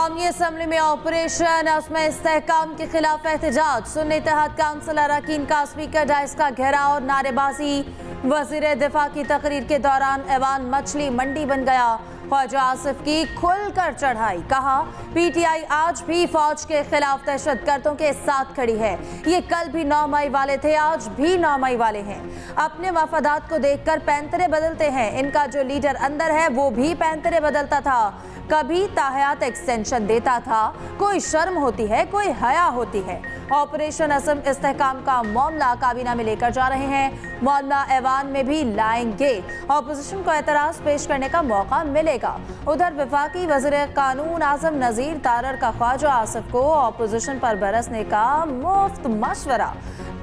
कौमी असम्बली में ऑपरेशन उसमें इस्तेहकाम के खिलाफ एहतजाज। सुन्नी इत्तेहाद काउंसिल अरकान का स्पीकर डाइस का घेराव और नारेबाजी। वजीर दिफा की तकरीर के दौरान ऐवान मछली मंडी बन गया। ख्वाजा आसिफ की खुलकर चढ़ाई। कहा पीटीआई आज भी फौज के खिलाफ दहशतगर्दों के साथ खड़ी है। ये कल भी 9 मई वाले थे, आज भी 9 मई वाले हैं। अपने मफादात को देखकर पैंतरे बदलते हैं। इनका जो लीडर अंदर है वो भी पैंतरे बदलता था। कभी ताहयात एक्सटेंशन देता था। कोई शर्म होती है, कोई हया होती है। ऑपरेशन असम इस्तेहकाम का मामला काबीना में लेकर जा रहे हैं। मामला ऐवान में भी लाएंगे। ऑपोजिशन को एतराज पेश करने का मौका मिलेगा। उधर वफाकी वज़ीर कानून आज़म नज़ीर तारड़ का ख्वाजा आसिफ को ऑपोजिशन पर बरसने का मुफ्त मशवरा।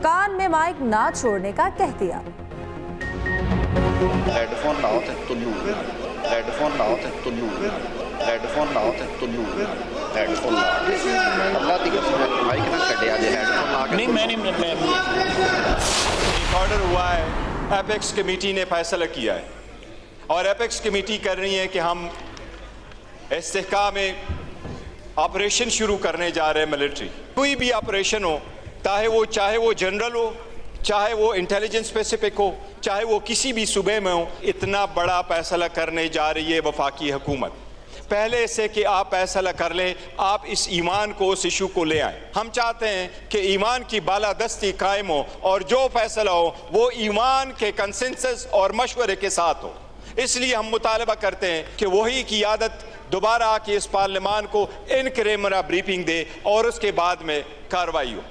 कान में माइक ना छोड़ने का कह दिया। हेडफोन लाओ ते तुल्लू, हेडफोन लाओ ते तुल्लू, हेडफोन लाओ ते तुल्लू, हेडफोन ला अल्लाह दी कसम है माइक ना कटिया जे हेडफोन ला के नहीं मैं एक ऑर्डर हुआ है, एपेक्स कमेटी ने फैसला किया है और एपेक्स कमेटी कर रही है कि हम इस्तेहकाम में ऑपरेशन शुरू करने जा रहे हैं। मिलिट्री कोई भी ऑपरेशन हो, चाहे वो जनरल हो, चाहे वो इंटेलिजेंस स्पेसिफिक हो, चाहे वो किसी भी सूबे में हो, इतना बड़ा फैसला करने जा रही है वफाकी हुकूमत। पहले से कि आप फैसला कर लें, आप इस ईमान को, उस इशू को ले आएं। हम चाहते हैं कि ईमान की बालादस्ती कायम हो और जो फैसला हो वो ईमान के कंसेंसस और मशवरे के साथ हो। इसलिए हम मुतालबा करते हैं कि वही क़ियादत दोबारा आके इस पार्लियामान को इन कैमरा ब्रीफिंग दे और उसके बाद में कार्रवाई हो,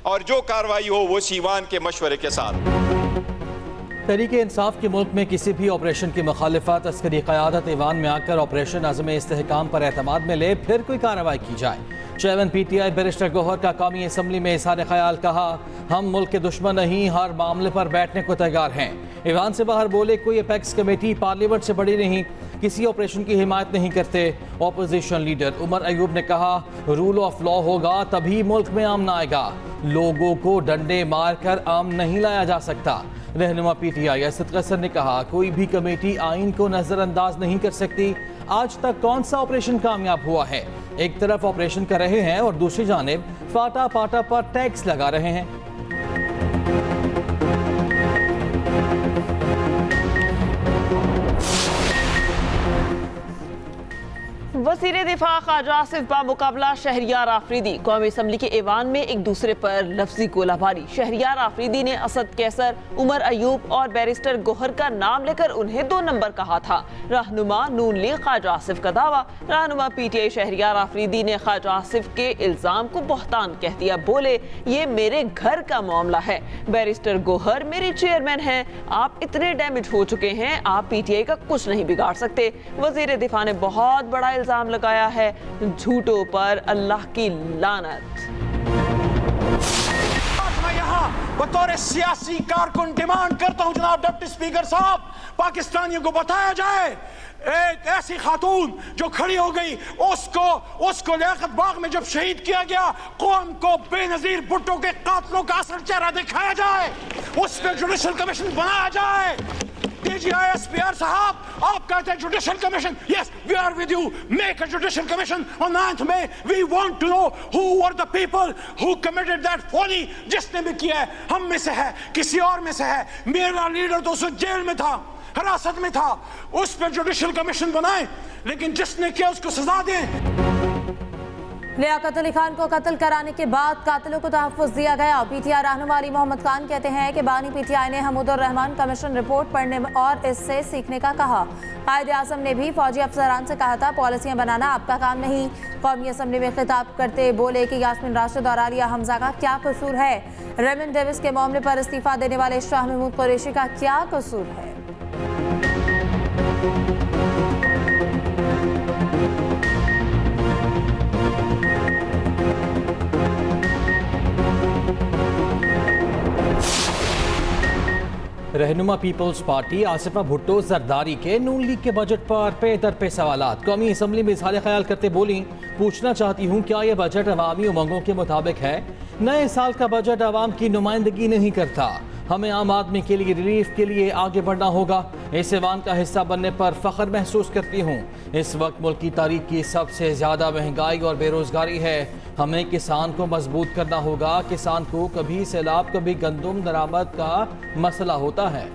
और जो कार्रवाई हो वो ईमान के मशवरे के साथ। तहरीक इंसाफ के मुल्क में किसी भी ऑपरेशन की मुखालिफत अस्करी क़यादत ईवान में आकर ऑपरेशन आज़म इस्तेहकाम पर एतमाद में ले, फिर कोई कार्रवाई की जाए। चेयरमैन पीटीआई बैरिस्टर गौहर का कौमी असम्बली में इज़हार ख्याल। कहा हम मुल्क के दुश्मन नहीं, हर मामले पर बैठने को तैयार हैं। ईवान से बाहर बोले कोई अपेक्स कमेटी पार्लियामेंट से बड़ी नहीं, किसी ऑपरेशन की हिमायत नहीं करते। ऑपोजिशन लीडर उमर अयूब ने कहा रूल ऑफ लॉ होगा तभी मुल्क में अमन आएगा। लोगों को डंडे मारकर अमन नहीं लाया जा सकता। रहनुमा पीटीआई असद कसर ने कहा कोई भी कमेटी आइन को नजरअंदाज नहीं कर सकती। आज तक कौन सा ऑपरेशन कामयाब हुआ है? एक तरफ ऑपरेशन कर रहे हैं और दूसरी जानिब फाटा पाटा पर टैक्स लगा रहे हैं। वज़ीर दिफा ख्वाजा आसिफ बामुकाबला शहरियार आफरीदी कौमी असम्बली के ऐवान में एक दूसरे पर लफ्जी गोलाबारी। शहरियार आफरीदी ने असद कैसर, उमर अयूब और बैरिस्टर गौहर का नाम लेकर उन्हें 2 नंबर कहा था। रहनुमा नून लीग ख्वाजा आसिफ का दावा। रहनुमा पीटीआई शहरियार आफरीदी ने ख्वाजा आसिफ के इल्जाम को बहतान कह दिया। बोले ये मेरे घर का मामला है, बैरिस्टर गौहर मेरे चेयरमैन हैं। आप इतने डैमेज हो चुके हैं, आप पीटीआई का कुछ नहीं बिगाड़ सकते। वज़ीर दिफा ने बहुत बड़ा इल्जाम लगाया है, झूठों पर अल्लाह की लानत। मैं यहाँ बतौर सियासी कारकुन डिमांड करता हूँ जनाब डिप्टी स्पीकर साहब, पाकिस्तानियों को बताया जाए एक ऐसी खातून जो खड़ी हो गई, उसको लियाकत बाग में जब शहीद किया गया, कौम को बेनजीर भुट्टो के कातलों का असल चेहरा दिखाया जाए, उस पर जुडिशल कमीशन बनाया जाए। DGISPR साहब, आप कहते हैं judicial commission, yes we are with you, make a judicial commission on 9th May। We want to know who were the people who committed that folly. जिसने भी किया है, हम में से है, किसी और में से है। मेरा लीडर तो उस जेल में था, हिरासत में था, उस पर जुडिशल कमीशन बनाए, लेकिन जिसने किया उसको सजा दें। लियाकत अली खान को कत्ल कराने के बाद कातिलों को तहफ़्फ़ुज़ दिया गया। पीटीआई रहनुमा अली मोहम्मद खान कहते हैं कि बानी पीटीआई ने हमीदुर रहमान कमीशन रिपोर्ट पढ़ने और इससे सीखने का कहा। कायद आज़म ने भी फौजी अफसरान से कहा था पॉलिसियाँ बनाना आपका काम नहीं। कौमी असम्बली में खिताब करते बोले कि यास्मीन राशिद और आलिया हमजा का क्या कसूर है? रेमन डेविस के मामले पर इस्तीफा देने वाले शाह महमूद कुरैशी का क्या कसूर है? रहनुमा पीपल्स पार्टी आसिफा भुट्टो जरदारी के नून लीग के बजट पर पे दर पे सवालात। कौमी असम्बली में इज़हार ख्याल करते बोली पूछना चाहती हूँ क्या यह बजट अवामी उमंगों के मुताबिक है? नए साल का बजट आवाम की नुमाइंदगी नहीं करता। हमें आम आदमी के लिए रिलीफ के लिए आगे बढ़ना होगा। इस ऐवान का हिस्सा बनने पर फख्र महसूस करती हूँ। इस वक्त मुल्क की तारीख की सबसे ज़्यादा महंगाई और बेरोज़गारी है। हमें किसान को मजबूत करना होगा। किसान को कभी सैलाब कभी गंदम दरामद का मसला होता है।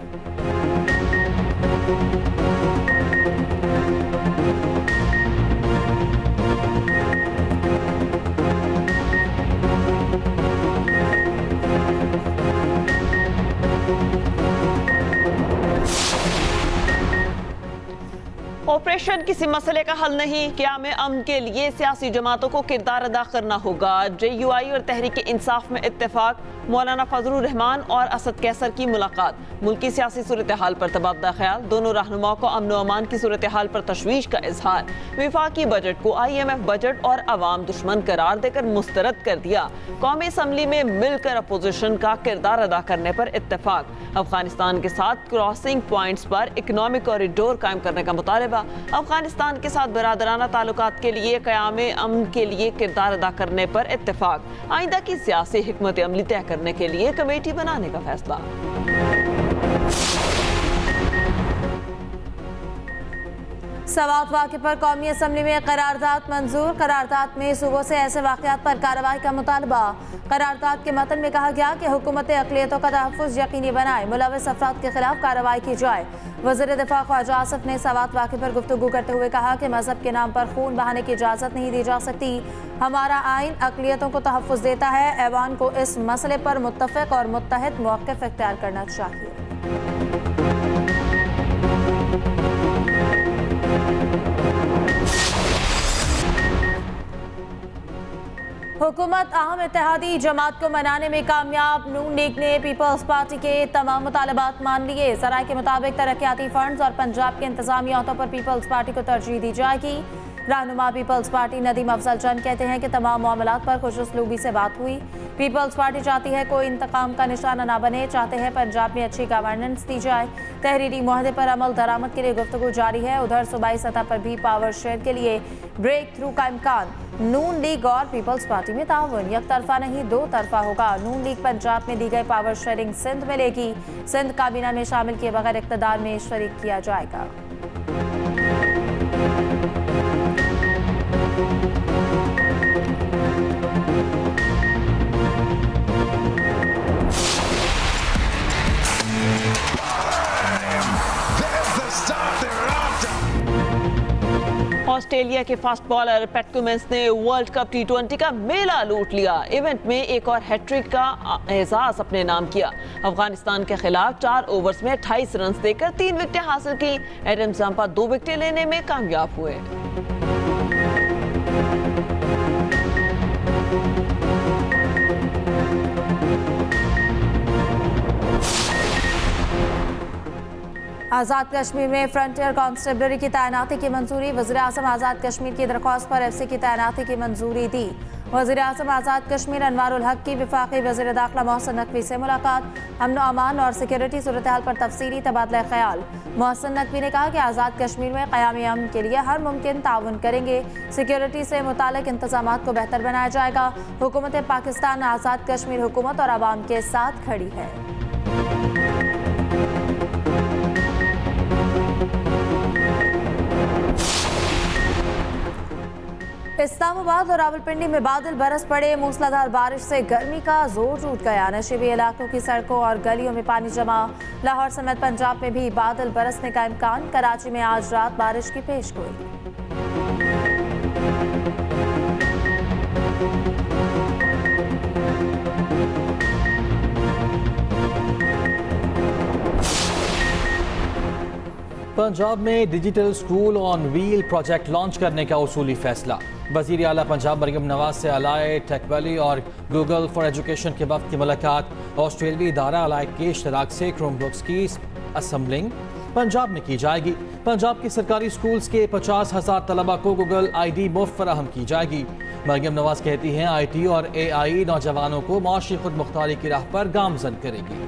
ऑपरेशन किसी मसले का हल नहीं, क़याम अमन के लिए सियासी जमातों को किरदार अदा करना होगा। JUI और तहरीक इंसाफ में इत्तेफाक। मौलाना फजलुर रहमान और असद कैसर की मुलाकात। मुल्की सियासी सूरत हाल पर तबादला ख्याल। दोनों रहनुमाओं को अमन व अमान की सूरत हाल पर तशवीश का इजहार। वफाकी बजट को IMF बजट और अवाम दुश्मन करार देकर मुस्तरद कर दिया। कौमी असम्बली में मिलकर अपोजिशन का किरदार अदा करने पर इत्तेफाक। अफगानिस्तान के साथ क्रॉसिंग पॉइंट्स पर इकनॉमिक कॉरिडोर कायम करने का मुतालबा। अफगानिस्तान के साथ बरादराना ताल्लुकात के लिए क़याम अमन के लिए किरदार अदा करने पर इत्तेफाक। आइंदा की सियासी हिकमत अमली तय करने के लिए कमेटी बनाने का फैसला। सवात वाक़े पर कौमी असम्बली में करारदाद मंजूर। करारदाद में सूबों से ऐसे वाक़यात पर कार्रवाई का मुतालबा। करारदाद के मतन में कहा गया कि हुकूमत अक़लियतों का तहफ़्फ़ुज़ यकीनी बनाए, मुलव्वस अफराद के खिलाफ कार्रवाई की जाए। वज़ीर दिफ़ा ख्वाजा आसिफ ने सवात वाक़े पर गुफ्तगू करते हुए कहा कि मज़हब के नाम पर खून बहाने की इजाज़त नहीं दी जा सकती। हमारा आइन अक़लियतों को तहफ़्फ़ुज़ देता है। ऐवान को इस मसले पर मुत्तफ़िक़ और मुत्तहिद मौक़िफ़ इख्तियार करना चाहिए। हुकूमत अहम इत्तेहादी जमात को मनाने में कामयाब। नून लीग ने पीपल्स पार्टी के तमाम मुतालबात मान लिए। ज़राए के मुताबिक तरक्याती फंड्स और पंजाब के इंतजामी अहदों पर पीपल्स पार्टी को तरजीह दी जाएगी। रहनुमा पीपल्स पार्टी नदीम अफजल चंद कहते हैं कि तमाम मामलात पर खुशउस्लूबी से बात हुई। पीपल्स पार्टी चाहती है कोई इंतकाम का निशाना ना बने, चाहते हैं पंजाब में अच्छी गवर्नेंस दी जाए। तहरीरी मुआहदे पर अमल दरामद के लिए गुफ्तगू जारी है। उधर सूबाई सतह पर भी पावर शेयर के लिए ब्रेक थ्रू का इम्कान। नून लीग और पीपल्स पार्टी में ताउन एक तरफा नहीं दो तरफा होगा। नून लीग पंजाब में दी गई पावर शेयरिंग सिंध में लेगी। सिंध काबीना में शामिल किए बगैर इक़्तिदार में शरीक किया जाएगा। ऑस्ट्रेलिया के फास्ट बॉलर पैट कमिंस ने वर्ल्ड कप T20 का मेला लूट लिया। इवेंट में एक और हैट्रिक का एजाज अपने नाम किया। अफगानिस्तान के खिलाफ 4 ओवर्स में 28 रन देकर 3 विकेटें हासिल की। एडम जंपा 2 विकेटें लेने में कामयाब हुए। आज़ाद कश्मीर में फ्रंटियर कांस्टेबलरी की तैनाती की मंजूरी। वज़ीर आज़म आज़ाद कश्मीर की दरख्वास्त पर FC की तैनाती की मंजूरी दी। वज़ीर आज़म आज़ाद कश्मीर अनवारुल हक की वफाकी वज़ीर दाखिला मोहसिन नकवी से मुलाकात। अमन अमान और सिक्योरिटी सूरत हाल पर तफसीली तबादला ख्याल। मोहसिन नकवी ने कहा कि आज़ाद कश्मीर में क़याम अमन के लिए हर मुमकिन ताउन करेंगे। सिक्योरिटी से मुताल्लिक़ इंतज़ामात को बेहतर बनाया जाएगा। हुकूमत पाकिस्तान आज़ाद कश्मीर हुकूमत और आवाम के साथ खड़ी है। इस्लामाबाद और रावलपिंडी में बादल बरस पड़े। मूसलाधार बारिश से गर्मी का जोर टूट गया। नशीबी इलाकों की सड़कों और गलियों में पानी जमा। लाहौर समेत पंजाब में भी बादल बरसने का इम्कान। कराची में आज रात बारिश की पेशगोई। पंजाब में digital school on wheel project launch करने का उसूली फैसला। वज़ीर आला पंजाब मरियम नवाज से अलाए टेक वैली और गूगल फॉर एजुकेशन के वक्त की मुलाकात। ऑस्ट्रेलियाई इदारा अलाए के इश्तराक से क्रोमबुक्स की असम्बलिंग पंजाब में की जाएगी। पंजाब के सरकारी स्कूल्स के 50,000 तलबा को गूगल ID मुफ्त फराहम की जाएगी। मरियम नवाज कहती हैं IT और AI नौजवानों को माशी खुद मुख्तारी की राह पर गामजन करेगी।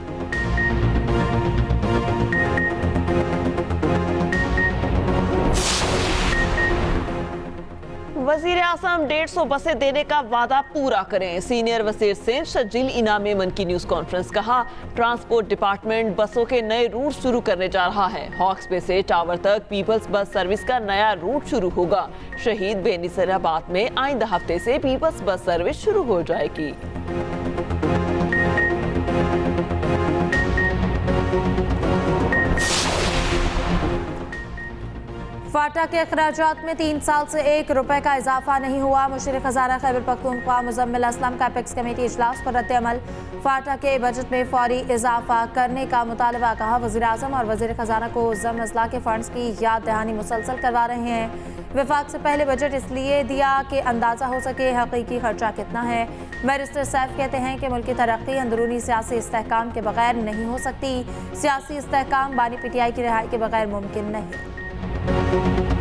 वजीर आजम 150 बसें देने का वादा पूरा करें। सीनियर वजीर सिंध शजील इनामी मन की न्यूज कॉन्फ्रेंस। कहा, ट्रांसपोर्ट डिपार्टमेंट बसों के नए रूट शुरू करने जा रहा है। हॉक्सबे से टावर तक पीपल्स बस सर्विस का नया रूट शुरू होगा। शहीद बेनिसराबाद में आइंदा हफ्ते से पीपल्स बस सर्विस शुरू हो जाएगी। फाटा के अखराजात में 3 साल से 1 रुपए का इजाफा नहीं हुआ। मुशीर खजाना खैबर पख्तूनख्वा मुजम्मिल असलम का एपेक्स कमेटी इजलास पर रद्द-ए-अमल। फाटा के बजट में फौरी इजाफा करने का मुतालबा। कहा, वज़ीर आज़म और वज़ीर खजाना को ज़म अजला के फंड्स की याद दहानी मुसलसल करवा रहे हैं। वफाक से पहले बजट इसलिए दिया कि अंदाज़ा हो सके हकीकी खर्चा कितना है। बैरिस्टर सैफ कहते हैं कि मुल्क की तरक्की अंदरूनी सियासी इस्तेहकाम के बगैर नहीं हो सकती। सियासी इस्तेहकाम बानी PTI की रिहाई के बगैर मुमकिन नहीं।